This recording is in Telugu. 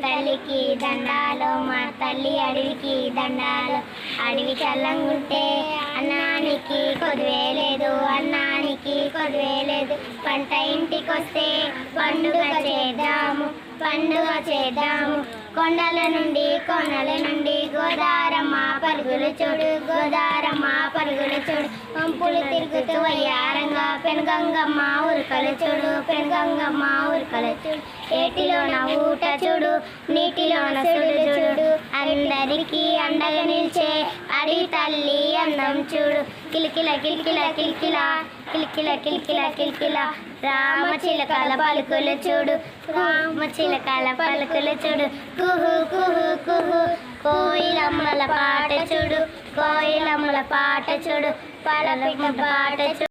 తల్లికి దండాలు, మా తల్లి అడవికి దండాలు. అడవి చల్లంగుంటే అన్నానికి కొదువే లేదు, అన్నానికి కొదువే లేదు. పంట ఇంటికొస్తే పండుగ చేద్దాము, పండుగ చేద్దాము. కొండల నుండి కోనల నుండి గోదారమ్మ పరుగులు చూడు, గోదారమ్మ పరుగులు చూడు. పంపులు తిరుగుతూ వయ్యారంగా పెనుగంగమ్మ ఉరకలు చూడు, పెనుగంగమ్మ ఉరకలు చూడు. ఏటిలోన ఊట చూడు, నీటిలోన సుడు చూడు. అందరికీ అండగా నిలిచే అడవి తల్లి అందం చూడు. కిలికిల కిలికిల కిలికిల కిలికిల కిలికిల కిలికిల రామచిలకల పలుకులు చూడు, రామచిలకల పలుకులు చూడు. కుహు కుహు కుహు కోయిలమ్మల పాట చూడు, కోయిలమ్మల పాట చూడు. పాట చూడు.